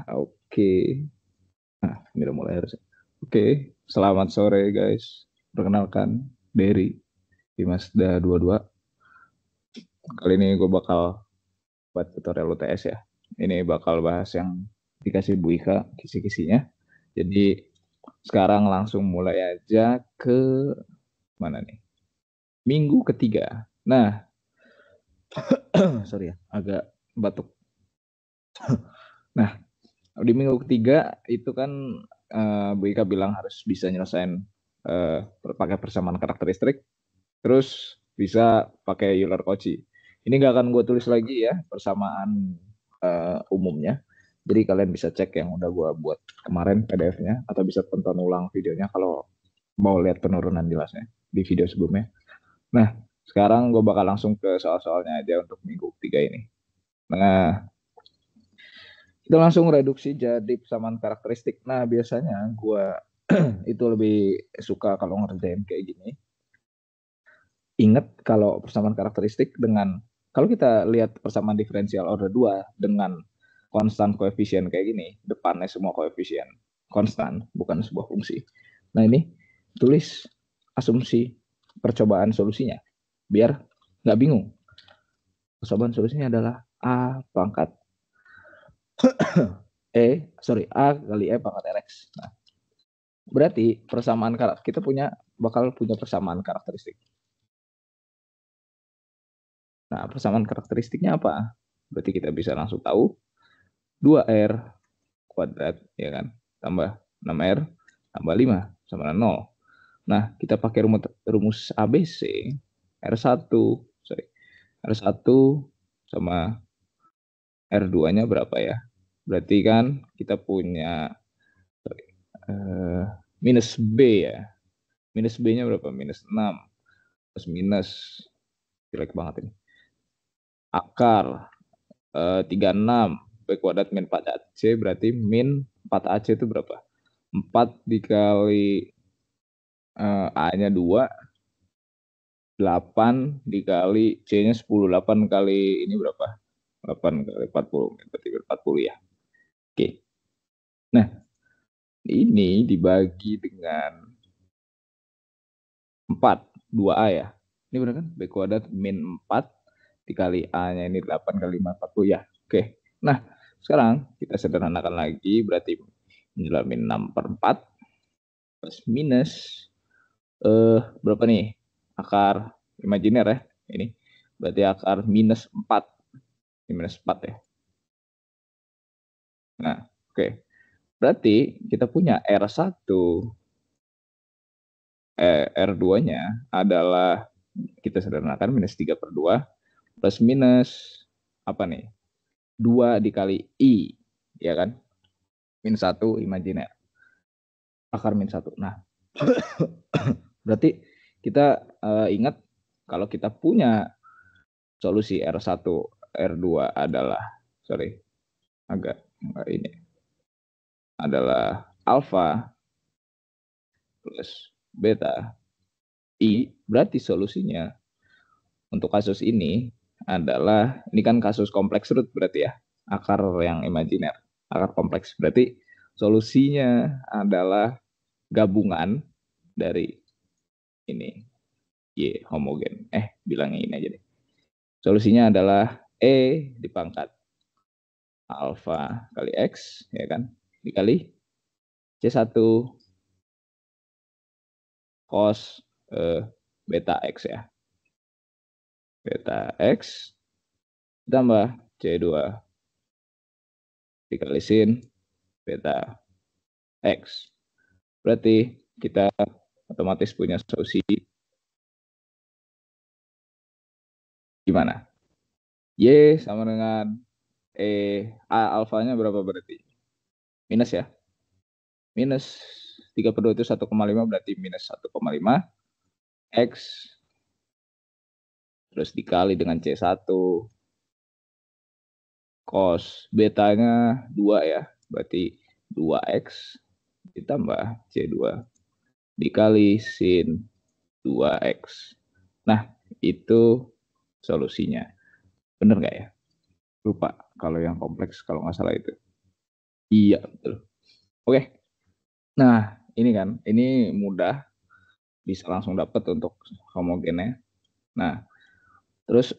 Oke. Nah, ini udah mulai harus. Oke, selamat sore guys. Perkenalkan, Derry di Mazda 22. Kali ini gue bakal buat tutorial UTS ya. Ini bakal bahas yang dikasih Bu Ika, kisi-kisinya. Jadi sekarang langsung mulai aja ke mana nih? Minggu ketiga. Nah, sorry ya, agak batuk. Nah, di minggu ketiga itu kan Bu Ika bilang harus bisa nyelesain pakai persamaan karakteristik, terus bisa pakai Euler-Cauchy. Ini nggak akan gue tulis lagi ya persamaan umumnya. Jadi kalian bisa cek yang udah gue buat kemarin PDF-nya atau bisa tonton ulang videonya kalau mau lihat penurunan jelasnya di video sebelumnya. Nah, sekarang gue bakal langsung ke soal-soalnya aja untuk minggu ketiga ini. Nah, kita langsung reduksi jadi persamaan karakteristik. Nah, biasanya gue itu lebih suka kalau ngerjain kayak gini. Ingat kalau persamaan karakteristik dengan, kalau kita lihat persamaan diferensial order 2 dengan konstan koefisien kayak gini, depannya semua koefisien konstan, bukan sebuah fungsi. Nah ini, tulis asumsi percobaan solusinya, biar nggak bingung. Percobaan solusinya adalah A pangkat A kali E pangkat Rx. Nah, berarti persamaan kita bakal punya persamaan karakteristik. Nah, persamaan karakteristiknya apa? Berarti kita bisa langsung tahu 2R kuadrat, ya kan? Tambah 6R, tambah 5, sama dengan 0. Nah, kita pakai rumus ABC, R1, R1 sama R2-nya berapa ya? Berarti kan kita punya uh, minus B ya. Minus B-nya berapa? Minus 6. Terus minus, jelek banget ini. Akar 36 B kuadrat min 4AC berarti min 4AC itu berapa? 4 dikali A-nya 2, 8 dikali C-nya 10. 8 kali ini berapa? 8 kali 40, berarti 40 ya. Oke. Nah, ini dibagi dengan 4, 2A ya. Ini benar kan? B kuadrat min 4 dikali A-nya ini 8 kali 5, 40 ya. Oke. Nah, sekarang kita sederhanakan lagi, berarti menjelaskan min 6 per 4 plus minus berapa nih? Akar imajiner ya. Ini berarti akar minus 4. Ini minus 4 ya. Nah, oke. Berarti kita punya R1, R2-nya adalah, kita sederhanakan, minus 3 per 2 plus minus apa nih? 2 dikali I, ya kan? Min 1 imajiner. Akar min 1. Nah, berarti kita ingat kalau kita punya solusi R1, R2 adalah, sorry, agak ini, adalah alfa plus beta I, berarti solusinya untuk kasus ini adalah, ini kan kasus kompleks root berarti ya, akar yang imajiner, akar kompleks. Berarti solusinya adalah gabungan dari ini, Y homogen. Bilangnya ini aja deh. Solusinya adalah E dipangkat alfa kali X, ya kan, dikali C1 cos beta X ya. Beta X ditambah C2 dikali sin beta X. Berarti kita otomatis punya solusi gimana? Y sama dengan A alfanya berapa berarti? Minus ya. Minus 3 per 2 itu 1,5, berarti minus 1,5 X terus dikali dengan C1 cos betanya 2 ya. Berarti 2X ditambah C2 dikali sin 2X. Nah, itu solusinya. Bener nggak ya? Lupa kalau yang kompleks, kalau nggak salah itu. Iya, betul. Oke. Nah, ini kan, ini mudah bisa langsung dapat untuk homogennya. Nah, terus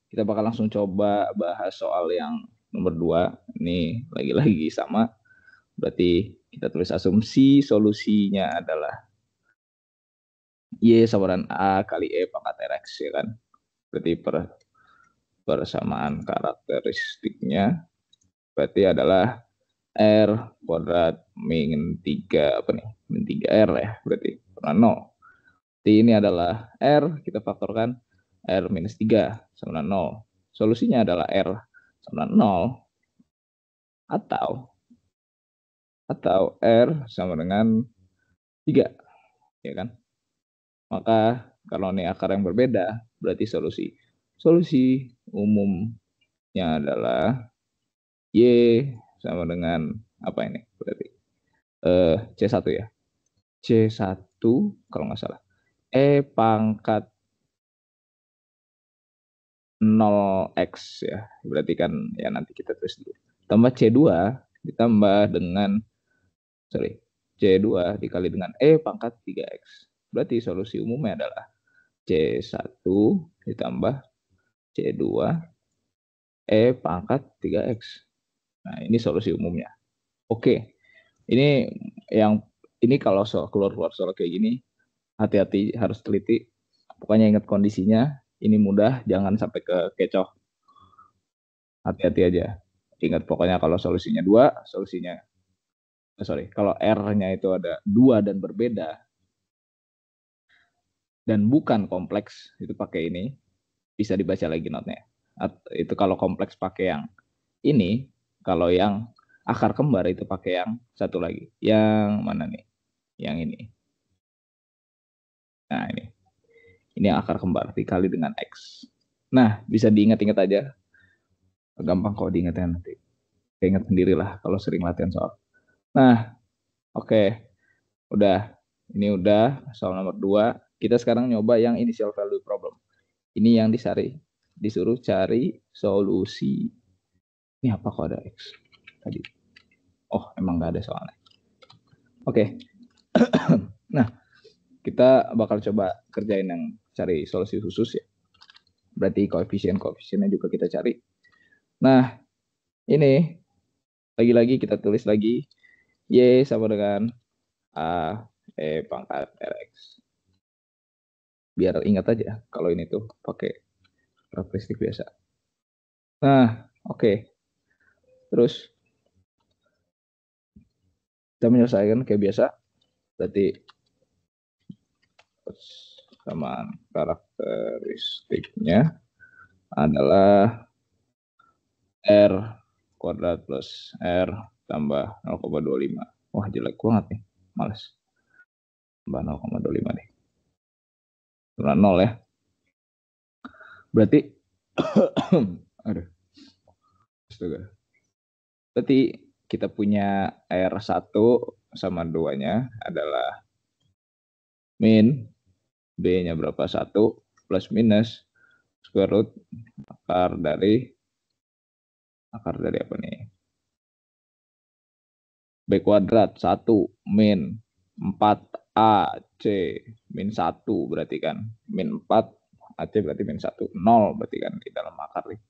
kita bakal langsung coba bahas soal yang nomor 2. Ini lagi-lagi sama. Berarti kita tulis asumsi solusinya adalah Y sama dengan A kali E pangkat RX, ya kan? Berarti persamaan karakteristiknya berarti adalah R kuadrat min 3 apa nih? Min 3R ya, berarti karena 0. Jadi ini adalah R, kita faktorkan R minus 3 sama dengan 0. Solusinya adalah R sama dengan 0 atau R sama dengan 3, ya kan? Maka kalau ini akar yang berbeda, berarti solusi umumnya adalah Y sama dengan apa ini? Berarti C1 ya. C1 kalau nggak salah. E pangkat 0x ya. Berarti kan ya nanti kita tulis dulu. Tambah C2 ditambah dengan C2 dikali dengan E pangkat 3x. Berarti solusi umumnya adalah C1 ditambah C2 E pangkat 3x. Nah, ini solusi umumnya. Oke. Ini yang ini kalau keluar soal kayak gini, hati-hati, harus teliti. Pokoknya ingat kondisinya, ini mudah, jangan sampai ke kecoh. Hati-hati aja. Ingat pokoknya kalau solusinya 2, kalau R-nya itu ada 2 dan berbeda, dan bukan kompleks, itu pakai ini, bisa dibaca lagi notnya. Itu kalau kompleks pakai yang ini, kalau yang akar kembar itu pakai yang satu lagi. Yang mana nih? Yang ini. Nah, ini. Ini yang akar kembar dikali dengan X. Nah, bisa diingat-ingat aja. Gampang kok diingatnya nanti. Ingat sendirilah kalau sering latihan soal. Nah, oke. Udah. Ini udah soal nomor 2. Kita sekarang nyoba yang initial value problem. Ini yang disuruh cari solusi. Ini apa kok ada X tadi? Oh, emang nggak ada soalnya. Oke. Nah, kita bakal coba kerjain yang cari solusi khusus ya. Berarti koefisiennya juga kita cari. Nah, ini lagi-lagi kita tulis lagi Y sama dengan A E pangkat RX. Biar ingat aja kalau ini tuh pakai karakteristik biasa. Nah, oke. Terus kita menyelesaikan kayak biasa. Berarti persamaan karakteristiknya adalah R kuadrat plus R tambah 0,25. Wah, jelek banget nih. Males. Tambah 0,25 nih. 0 ya. Berarti aduh. Astaga. Berarti kita punya R1 sama 2-nya adalah min B-nya berapa? 1 plus minus square root akar dari apa nih? B kuadrat 1 min 4AC min 1 berarti kan. Min 4 AC berarti min 1. 0 berarti kan di dalam akar nih.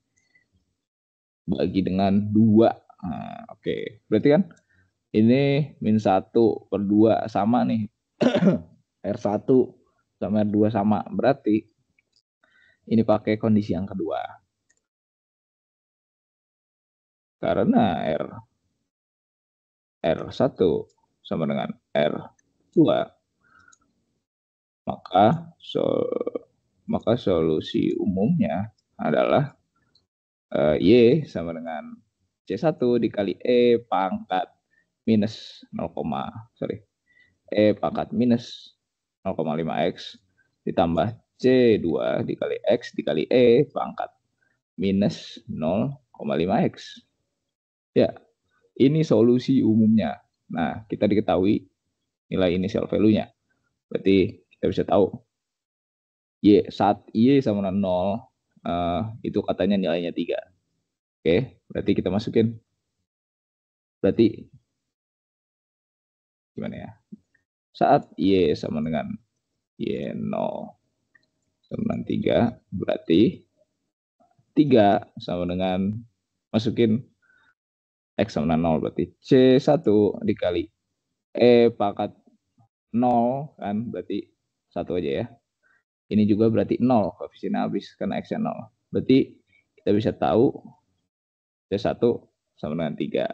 Bagi dengan 2. Nah, oke. Berarti kan ini min 1 per 2 sama nih. R1 sama R2 sama. Berarti ini pakai kondisi yang kedua. Karena R1 sama dengan R2, maka solusi umumnya adalah Y sama dengan C1 dikali E pangkat minus 0, E pangkat minus 0,5X ditambah C2 dikali X dikali E pangkat minus 0,5X. Ya, ini solusi umumnya. Nah, kita diketahui nilai initial value-nya. Berarti kita bisa tahu saat Y sama dengan 0, itu katanya nilainya 3. Oke, berarti kita masukin Berarti gimana ya? Saat Y sama dengan Y0 sama dengan 3, berarti 3 sama dengan, masukin X sama dengan 0, berarti C1 dikali E pangkat 0, kan berarti 1 aja ya. Ini juga berarti 0, koefisiennya habis karena X-nya 0. Berarti kita bisa tahu C1 sama dengan 3.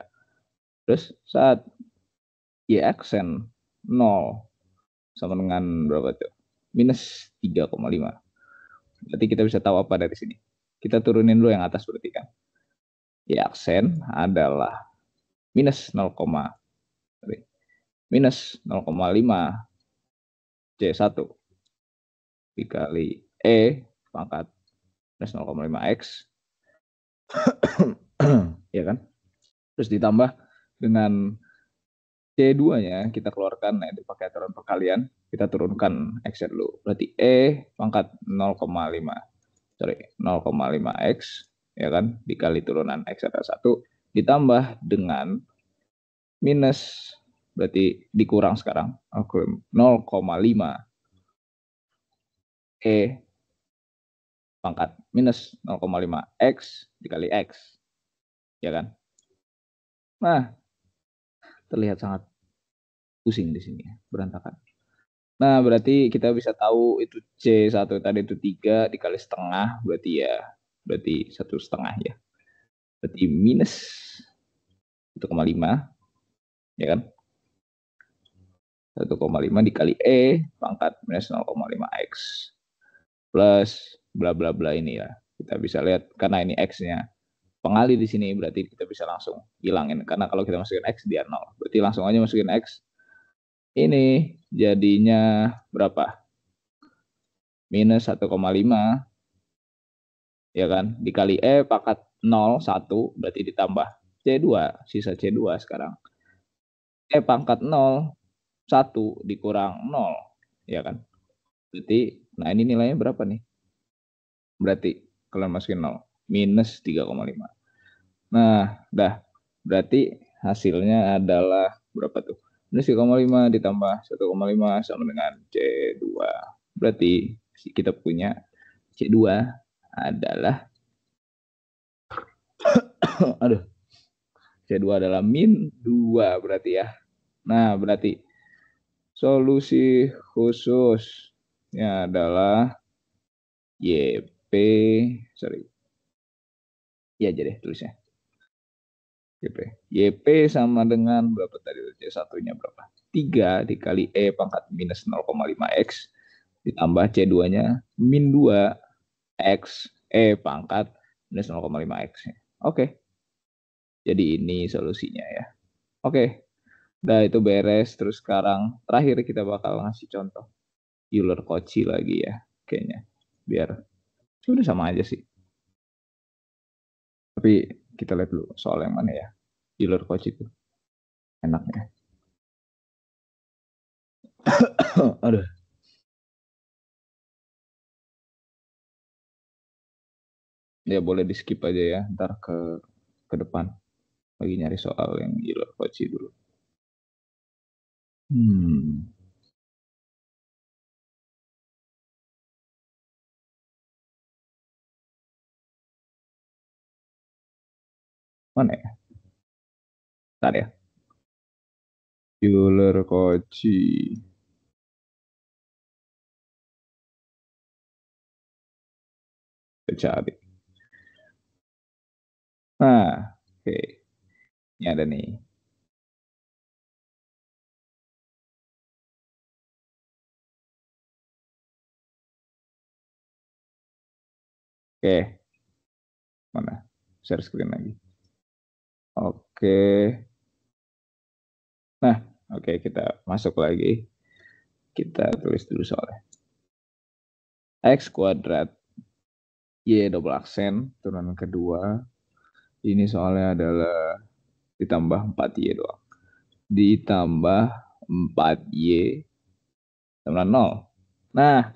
Terus saat Y aksen 0 sama dengan berapa tuh? Minus 3,5. Berarti kita bisa tahu apa dari sini. Kita turunin dulu yang atas berarti kan. Y aksen adalah minus 0, minus 0,5 C1 dikali E pangkat minus 0,5 X. Ya kan? Terus ditambah dengan C2-nya kita keluarkan, nah itu pakai aturan perkalian, kita turunkan X dulu. Berarti E pangkat 0,5 X, ya kan, dikali turunan X ada 1, ditambah dengan minus, berarti dikurang sekarang, 0,5 E pangkat minus 0,5 X dikali X, ya kan. Nah, terlihat sangat pusing di sini, berantakan. Nah, berarti kita bisa tahu itu C1 tadi itu 3 dikali setengah, berarti 1,5 ya. Berarti minus 1,5, ya kan? 1,5 dikali E pangkat minus 0,5 X plus bla bla bla ini ya. Kita bisa lihat karena ini X-nya pengali di sini, berarti kita bisa langsung hilangin. Karena kalau kita masukin X dia 0. Berarti langsung aja masukin X. Ini jadinya berapa? Minus 1,5, ya kan, dikali E pangkat 0, 1, berarti ditambah C2, sisa C2 sekarang. E pangkat 0, 1 dikurang 0, ya kan. Berarti, nah ini nilainya berapa nih? Berarti, kalau masukin 0, minus 3,5. Nah, dah. Berarti hasilnya adalah berapa tuh? Minus 3,5 ditambah 1,5 sama dengan C2. Berarti kita punya C2 adalah aduh, C2 adalah min 2 berarti ya. Nah, berarti solusi khususnya adalah YP, sorry. Ya aja deh tulisnya. YP sama dengan berapa tadi? C1-nya berapa? 3 dikali E pangkat minus 0,5 X ditambah C2-nya min 2 X E pangkat minus 0,5 X. Oke. Jadi ini solusinya ya. Oke. Nah itu beres. Terus sekarang terakhir kita bakal ngasih contoh Euler-Cauchy lagi ya kayaknya. Biar sudah sama aja sih. Tapi kita lihat dulu soal yang mana ya. Euler-Cauchy itu enaknya. Aduh. Ya boleh di skip aja ya. Ntar ke depan. Lagi nyari soal yang Euler-Cauchy dulu. Mana ya? Ntar ya. Euler-Cauchy. Cari. Nah, oke. Ini ada nih. Oke. Mana? Share screen lagi. Oke. Nah, oke kita masuk lagi. Kita tulis dulu soalnya. X kuadrat Y double aksen turunan kedua. Ini soalnya adalah ditambah 4Y doang. Ditambah 4Y sama 0. Nah,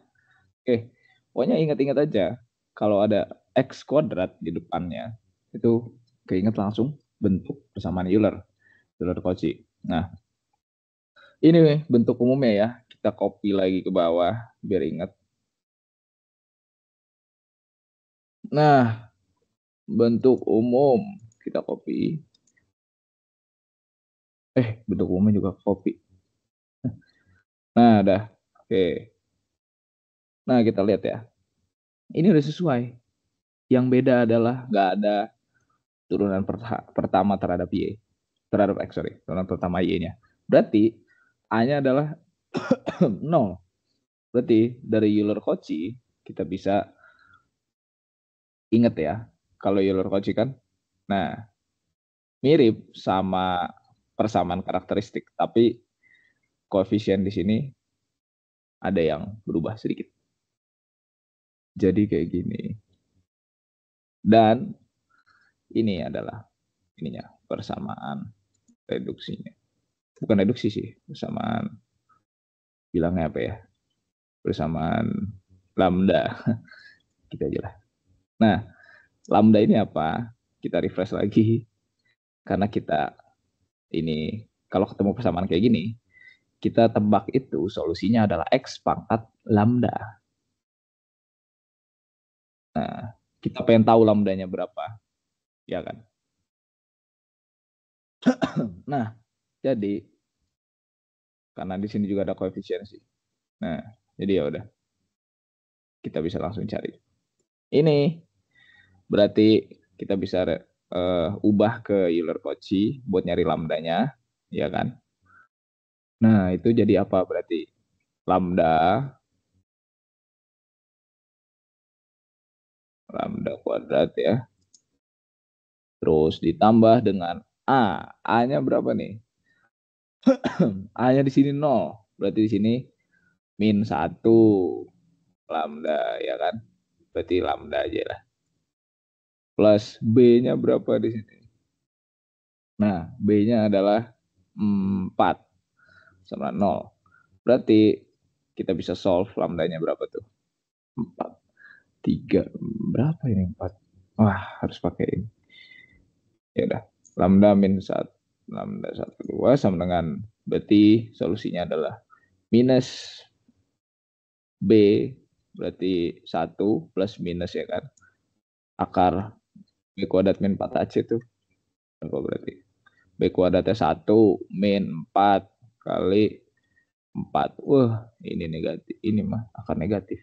oke. Pokoknya ingat-ingat aja. Kalau ada X kuadrat di depannya, itu keinget langsung bentuk persamaan Euler. Euler Cauchy. Nah, ini bentuk umumnya ya. Kita copy lagi ke bawah biar ingat. Nah, bentuk umum kita copy. Bentuk umumnya juga copy. Nah, dah. Oke. Nah, kita lihat ya. Ini udah sesuai. Yang beda adalah nggak ada turunan pertama terhadap Y. Terhadap X, sorry. Turunan pertama Y-nya. Berarti A-nya adalah 0. Berarti dari Euler-Cauchy kita bisa ingat ya. Kalau Euler-Cauchy kan, nah, mirip sama persamaan karakteristik. Tapi koefisien di sini ada yang berubah sedikit. Jadi kayak gini. Dan ini adalah ininya persamaan reduksinya. Bukan reduksi sih, persamaan bilangnya apa ya? Persamaan lambda. Kita aja lah. Nah, lambda ini apa? Kita refresh lagi. Karena kita ini kalau ketemu persamaan kayak gini, kita tebak itu solusinya adalah X pangkat lambda. Nah, kita pengen tahu lambdanya berapa. Ya kan? Nah, jadi karena di sini juga ada koefisien sih. Nah, jadi ya udah kita bisa langsung cari. Ini berarti kita bisa ubah ke Euler-Cauchy buat nyari lambdanya, ya kan? Nah, itu jadi apa berarti? Lambda kuadrat ya. Terus ditambah dengan A. A-nya berapa nih? A-nya di sini 0. Berarti di sini min 1 lambda, ya kan? Berarti lambda aja lah. Plus B-nya berapa di sini? Nah, B-nya adalah 4 sama 0. Berarti kita bisa solve lambdanya berapa tuh? 4. 3. Berapa ini 4? Wah, harus pakai ini. Ya udah. Lambda min 1. Lambda 1, 2 sama dengan berarti solusinya adalah minus B berarti 1 plus minus ya kan. Akar B kuadrat min 4AC itu apa berarti? B kuadratnya 1 min 4 kali 4. Wah, ini negatif. Ini mah akar negatif.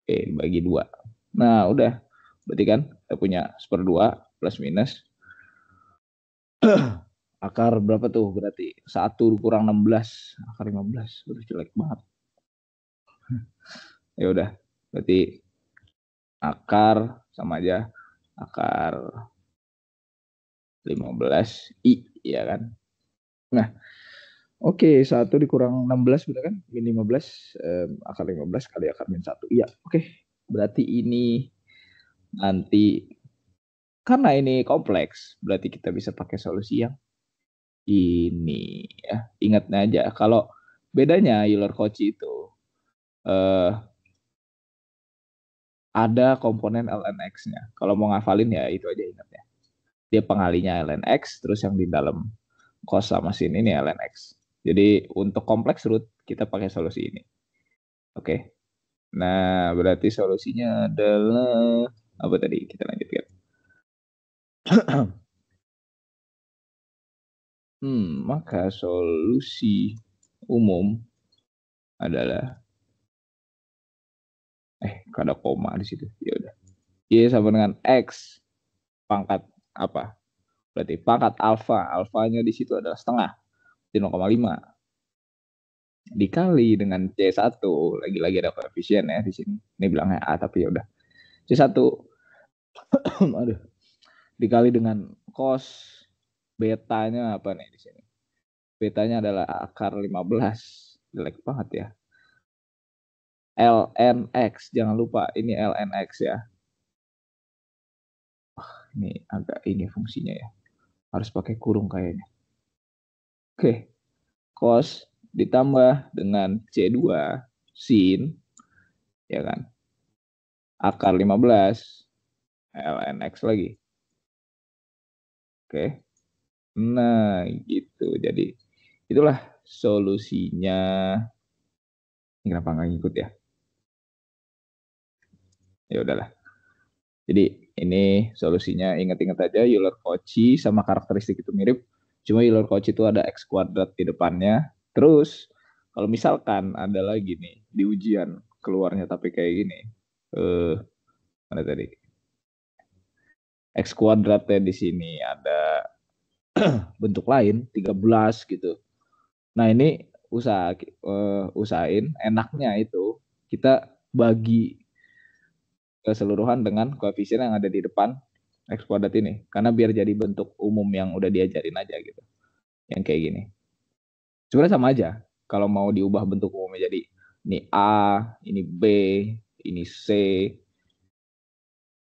Oke, bagi 2. Nah, udah. Berarti kan kita punya 1/2 plus minus. Akar berapa tuh berarti? 1 kurang 16. Akar 15. Udah jelek banget. Ya udah. Berarti akar sama aja. Akar 15 I, ya kan? Nah, oke, 1 dikurang 16 bener kan? Min 15, akar 15 kali akar min 1. Iya, oke. Berarti ini nanti, karena ini kompleks, berarti kita bisa pakai solusi yang ini ya. Ingat aja, kalau bedanya Euler-Cauchy itu eh, ada komponen ln x-nya. Kalau mau ngafalin ya itu aja ingatnya. Dia pengalinya ln x, terus yang di dalam cos sama sin ini ln x. Jadi untuk kompleks root kita pakai solusi ini. Oke. Nah, berarti solusinya adalah apa tadi? Kita lanjutkan. Maka solusi umum adalah ada koma di situ. Ya udah. Y sama dengan X pangkat apa? Berarti pangkat alfa. Alfanya di situ adalah setengah. 0,5 dikali dengan C1. Lagi-lagi ada koefisien ya di sini. Ini bilangnya A tapi ya udah. C1 aduh. Dikali dengan cos betanya apa nih di sini? Betanya adalah akar 15. Jelek banget ya. ln X. Jangan lupa ini ln X ya. Ini agak ini fungsinya ya. Harus pakai kurung kayaknya. Oke. Cos ditambah dengan C2 sin ya kan. Akar 15 ln X lagi. Oke. Nah, gitu. Jadi itulah solusinya. Ini kenapa nggak ngikut ya? Ya udahlah. Jadi ini solusinya, ingat-ingat aja Euler-Cauchy sama karakteristik itu mirip. Cuma Euler-Cauchy itu ada X kuadrat di depannya. Terus kalau misalkan ada lagi nih di ujian keluarnya tapi kayak gini. Eh, mana tadi? X kuadratnya di sini ada bentuk lain 13 gitu. Nah, ini usahain enaknya itu kita bagi keseluruhan dengan koefisien yang ada di depan X kuadrat ini. Karena biar jadi bentuk umum yang udah diajarin aja gitu. Yang kayak gini. Sebenarnya sama aja. Kalau mau diubah bentuk umumnya jadi ini A, ini B, ini C.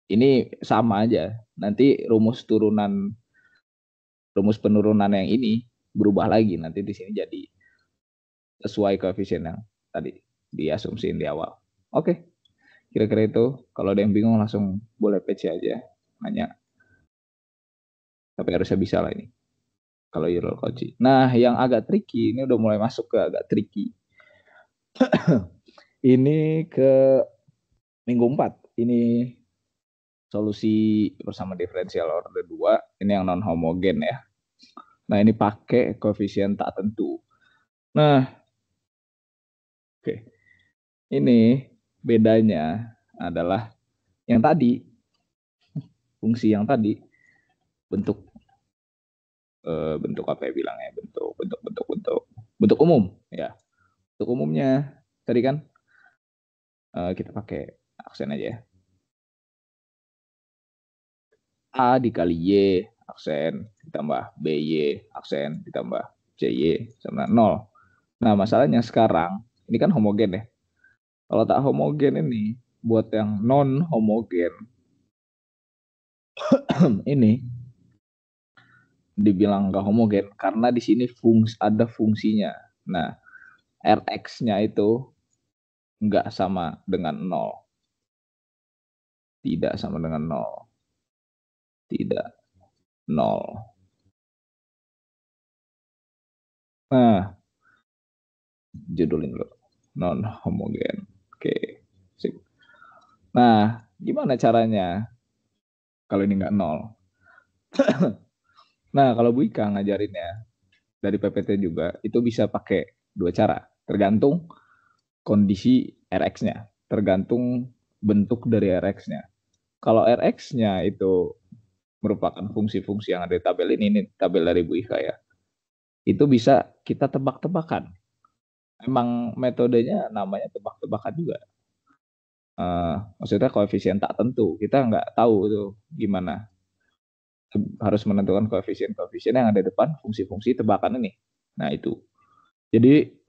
Ini sama aja. Nanti rumus penurunan yang ini berubah lagi. Nanti di sini jadi sesuai koefisien yang tadi diasumsiin di awal. Oke, kira-kira itu. Kalau ada yang bingung langsung boleh PC aja. Nanya. Tapi harusnya bisa lah ini. Kalau Euro Koji. Nah, yang agak tricky, ini udah mulai masuk ke agak tricky. Ini ke minggu 4. Ini solusi bersama diferensial order 2. Ini yang non homogen ya. Nah, ini pakai koefisien tak tentu. Nah, oke. Ini bedanya adalah yang tadi, fungsi yang tadi, bentuk bentuk apa ya bilangnya, bentuk umum ya. Bentuk umumnya tadi kan kita pakai aksen aja ya. A dikali Y aksen ditambah BY aksen ditambah CY sama 0. Nah, masalahnya sekarang ini kan homogen ya. Kalau tak homogen ini buat yang non homogen ini dibilang gak homogen karena di sini ada fungsinya. Nah, Rx-nya itu nggak sama dengan 0. Tidak sama dengan 0. Tidak 0. Nah, judulin dulu. Non homogen. Oke. Sip. Nah, gimana caranya kalau ini nggak 0? Nah, kalau Bu Ika ngajarinnya dari PPT juga, itu bisa pakai dua cara. Tergantung kondisi Rx-nya. Tergantung bentuk dari Rx-nya. Kalau Rx-nya itu merupakan fungsi-fungsi yang ada di tabel ini tabel dari Bu Ika ya. Itu bisa kita tebak-tebakan. Emang metodenya namanya tebak-tebakan juga. Maksudnya koefisien tak tentu. Kita nggak tahu itu gimana. Harus menentukan koefisien-koefisien yang ada di depan fungsi-fungsi tebakan ini. Nah, itu. Jadi,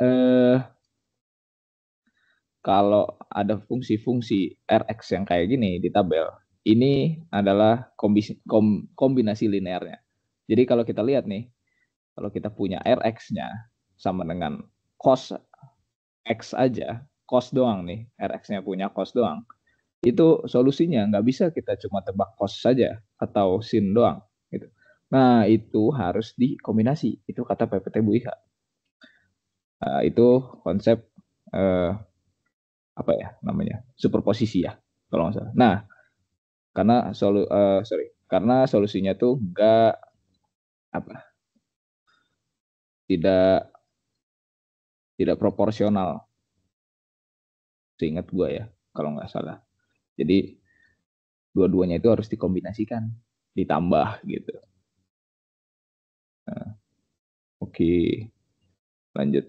kalau ada fungsi-fungsi Rx yang kayak gini di tabel, ini adalah kombinasi linearnya. Jadi kalau kita lihat nih, kalau kita punya Rx-nya sama dengan cos X aja, cos doang nih, Rx-nya punya cos doang, itu solusinya nggak bisa kita cuma tebak cos saja atau sin doang. Gitu. Nah, itu harus dikombinasi. Itu kata PPT Bu Iha. Itu konsep apa ya namanya, superposisi ya kalau nggak salah. Nah, karena solusinya tuh nggak apa, tidak tidak proporsional, seingat gue ya kalau nggak salah. Jadi dua-duanya itu harus dikombinasikan, ditambah gitu. Nah, oke, lanjut.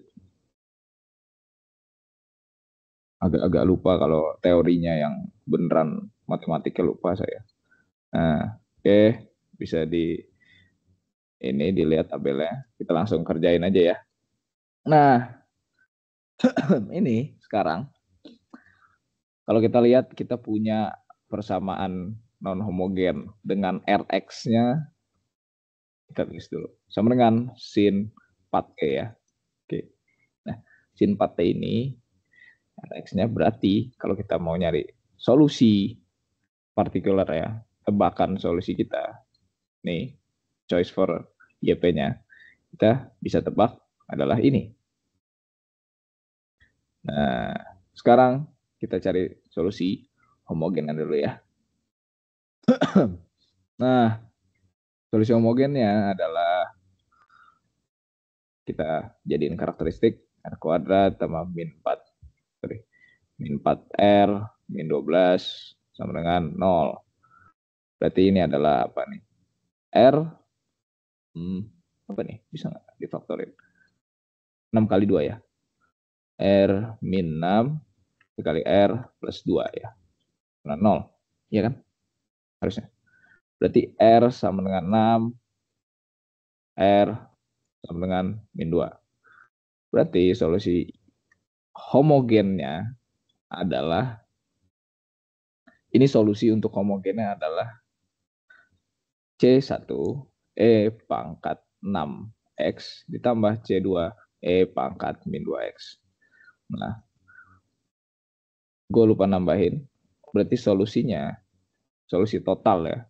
Agak-agak lupa kalau teorinya yang beneran matematiknya lupa saya. Nah, oke, bisa ini dilihat tabelnya. Kita langsung kerjain aja ya. Nah, ini sekarang kalau kita lihat kita punya persamaan non homogen dengan Rx-nya, kita tulis dulu sama dengan sin 4T ya. Oke. Nah, sin 4T ini Rx-nya berarti kalau kita mau nyari solusi partikular ya, tebakan solusi kita nih, choice for YP-nya, kita bisa tebak adalah ini. Nah, sekarang kita cari solusi homogennya dulu ya. Nah, solusi homogennya adalah kita jadiin karakteristik R kuadrat tambah min 4. Min 4R, min 12 sama dengan 0. Berarti ini adalah apa nih? R, apa nih? Bisa nggak difaktorin? 6 kali 2 ya. R min 6 dikali R plus 2 ya. Nah, 0. Iya kan? Harusnya. Berarti R sama dengan 6. R sama dengan min 2. Berarti solusi homogennya adalah, ini solusi untuk homogennya adalah C1 E pangkat 6X ditambah C2 E pangkat min 2X. Nah, gue lupa nambahin. Berarti solusinya, solusi total ya.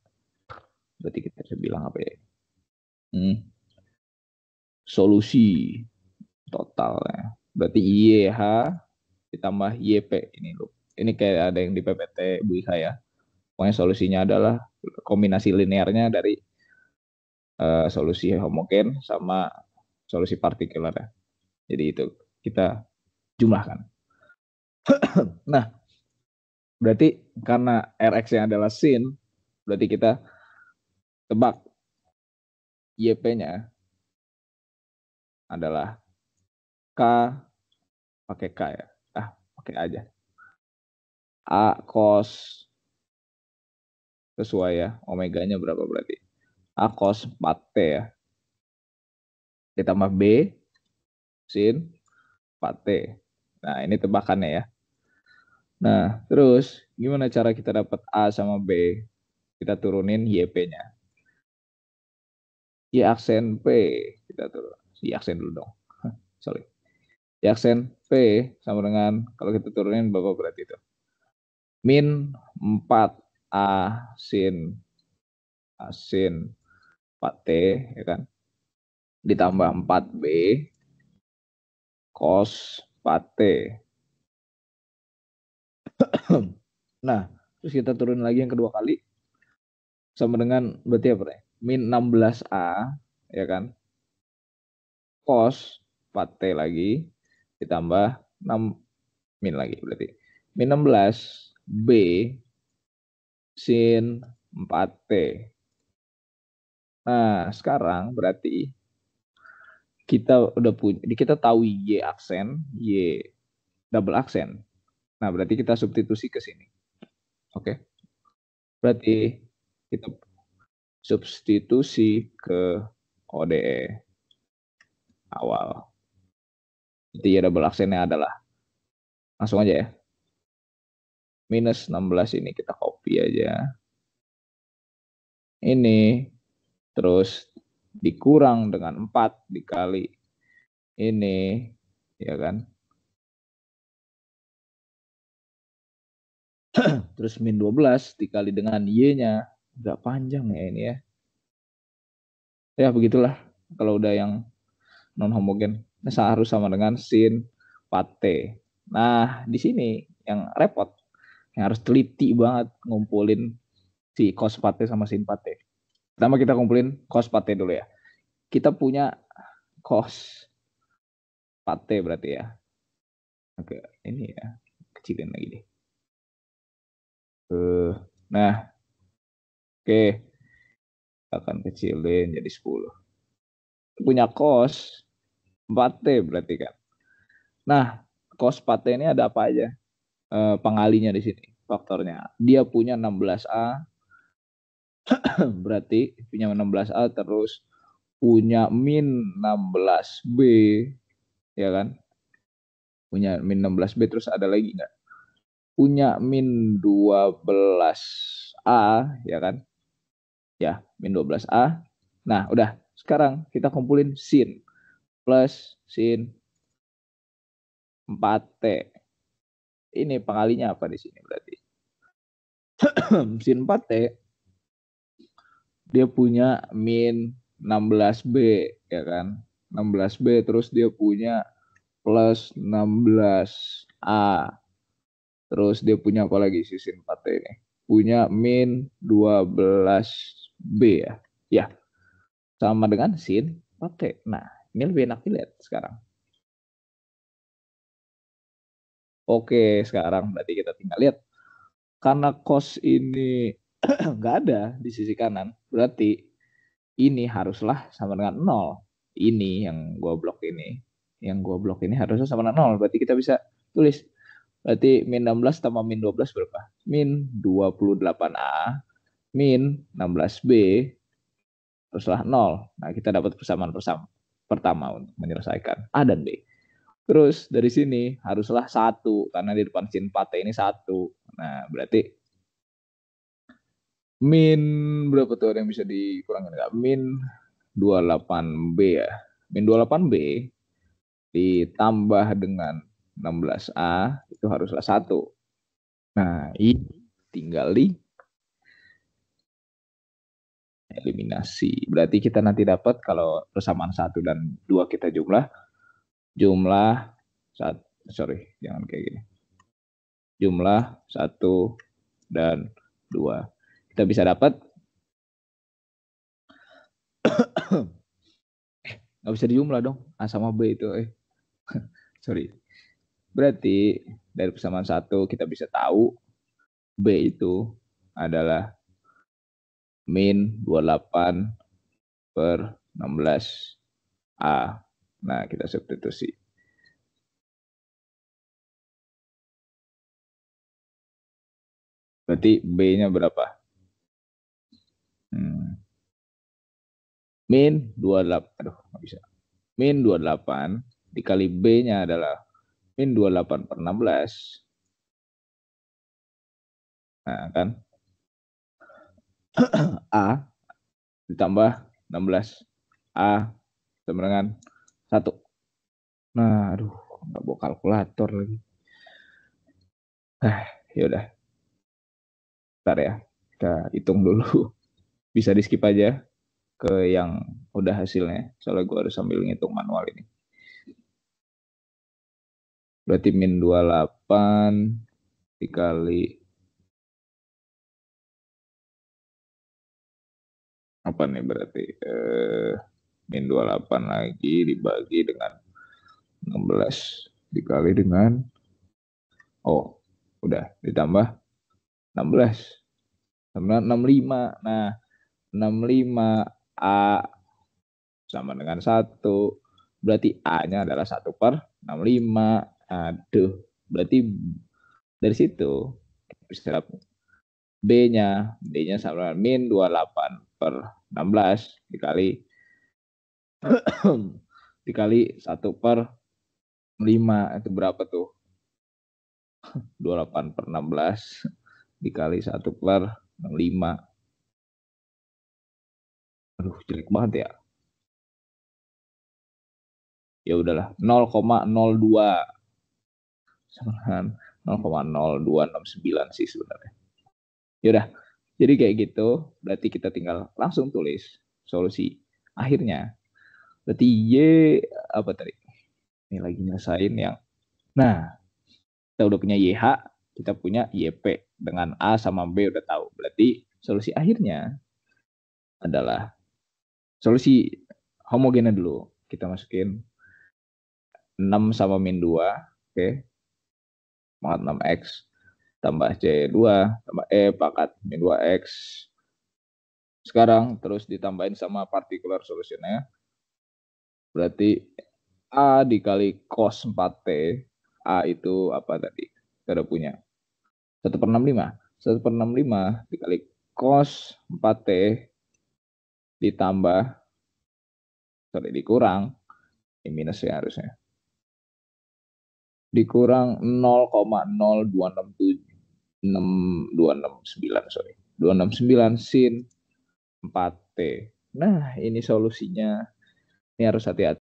Berarti kita bisa bilang apa ya? Solusi total ya. Berarti IYH ditambah YP ini loh. Ini kayak ada yang di PPT Bu Ika ya. Pokoknya solusinya adalah kombinasi linearnya dari solusi homogen sama solusi partikular ya. Jadi itu kita jumlahkan. Nah, berarti karena Rx-nya adalah sin, berarti kita tebak YP-nya adalah K, pakai K ya. Pakai aja. A cos, sesuai ya, omeganya berapa berarti? A cos 4T ya. Ditambah B sin 4T. Nah, ini tebakannya ya. Nah, terus gimana cara kita dapat A sama B? Kita turunin YP-nya. Y aksen P. Kita turun. Y aksen dulu dong. Sorry. Y aksen P sama dengan, kalau kita turunin berapa berarti itu? Min 4A sin 4T ya kan? Ditambah 4B cos 4T. Nah, terus kita turun lagi yang kedua kali sama dengan berarti apa nih? Min 16A ya kan? Cos 4T lagi ditambah 6 min lagi berarti. Min 16 B sin 4T. Nah, sekarang berarti kita udah punya, kita tahu Y aksen, Y double aksen. Nah, berarti kita substitusi ke sini. Oke. Berarti kita substitusi ke ODE awal. Jadi ya double aksennya adalah, langsung aja ya. Minus 16 ini kita copy aja. Ini terus dikurang dengan 4 dikali ini, ya kan? Terus min 12 dikali dengan Y-nya. Agak panjang ya ini ya. Ya begitulah kalau udah yang non homogen. Nah, harus sama dengan sin 4T. Nah, di sini yang repot, yang harus teliti banget ngumpulin si cos 4T sama sin 4T. Pertama kita kumpulin cos 4T dulu ya. Kita punya cos 4T berarti ya. Oke, ini ya. Kecilin lagi deh. Nah, oke. Kita akan kecilin jadi 10. Punya cos 4T berarti kan. Nah, cos 4T ini ada apa aja? Pengalinya di sini, faktornya. Dia punya 16A, berarti punya 16A terus punya min 16B, ya kan? Punya min 16B terus ada lagi nggak? Punya min 12A, ya kan? Ya, min 12A. Nah, udah. Sekarang kita kumpulin sin plus sin 4T. Ini pengalinya apa di sini berarti? Sin 4T dia punya min 16B ya kan. 16B terus dia punya plus 16A. Terus dia punya apa lagi si sin 4T ini? Punya min 12B ya. Ya, sama dengan sin 4T. Nah, ini lebih enak dilihat sekarang. Oke, sekarang berarti kita tinggal lihat. Karena cos ini nggak ada di sisi kanan, berarti ini haruslah sama dengan 0. Ini yang gua blok ini. Yang gua blok ini harusnya sama dengan 0. Berarti kita bisa tulis. Berarti min 16 tambah min 12 berapa? Min 28A min 16B teruslah 0. Nah, kita dapat persamaan pertama untuk menyelesaikan A dan B. Terus dari sini haruslah 1 karena di depan sin 4T ini 1. Nah, berarti min berapa tuh yang bisa dikurangin enggak? Min 28B ya. Min 28B ditambah dengan 16A itu haruslah 1. Nah, ini tinggal di eliminasi. Berarti kita nanti dapat kalau persamaan 1 dan 2 kita jumlah jangan kayak gini. Jumlah 1 dan 2. Kita bisa dapat nggak bisa dijumlah dong. A sama B itu. Sorry. Berarti dari persamaan 1 kita bisa tahu B itu adalah min 28 per 16A. Nah, kita substitusi. Berarti B-nya berapa? Min 28. Aduh, nggak bisa. Min 28 dikali B-nya adalah min 28 per 16. Nah, kan? A ditambah 16. A sama dengan 1. Nah, aduh, nggak bawa kalkulator lagi. Ya udah. Bentar ya. Kita hitung dulu. Bisa di skip aja ke yang udah hasilnya. Soalnya gue harus sambil ngitung manual ini. Berarti min 28 dikali apa nih berarti? Min 28 lagi dibagi dengan 16 dikali dengan udah ditambah 16 sama 65. Nah, 65A sama dengan 1. Berarti A-nya adalah 1 per 65. Aduh, berarti dari situ bisa B-nya sama dengan min 28 per 16 dikali dikali 1 per 5. Itu berapa tuh? 28 per 16 dikali 1 per 5. Aduh, jelek banget ya. Ya udahlah, 0,02 sama dengan 0,0269 sih sebenarnya. Ya udah, jadi kayak gitu. Berarti kita tinggal langsung tulis solusi akhirnya. Berarti Y apa tadi? Ini lagi nyelesain yang. Nah, kita udah punya YH, kita punya YP. Dengan A sama B udah tahu. Berarti solusi akhirnya adalah solusi homogennya dulu. Kita masukin 6 sama min 2. Oke. Pangkat 6X tambah C2 tambah E pangkat min 2X. Sekarang terus ditambahin sama particular solutionnya. Berarti A dikali cos 4T. A itu apa tadi? Kita udah punya 1 per 65. 1 per 65 dikali cos 4T ditambah dikurang ini minus ya harusnya dikurang 0,0269 sin 4T. Nah, ini solusinya. Ini harus hati-hati.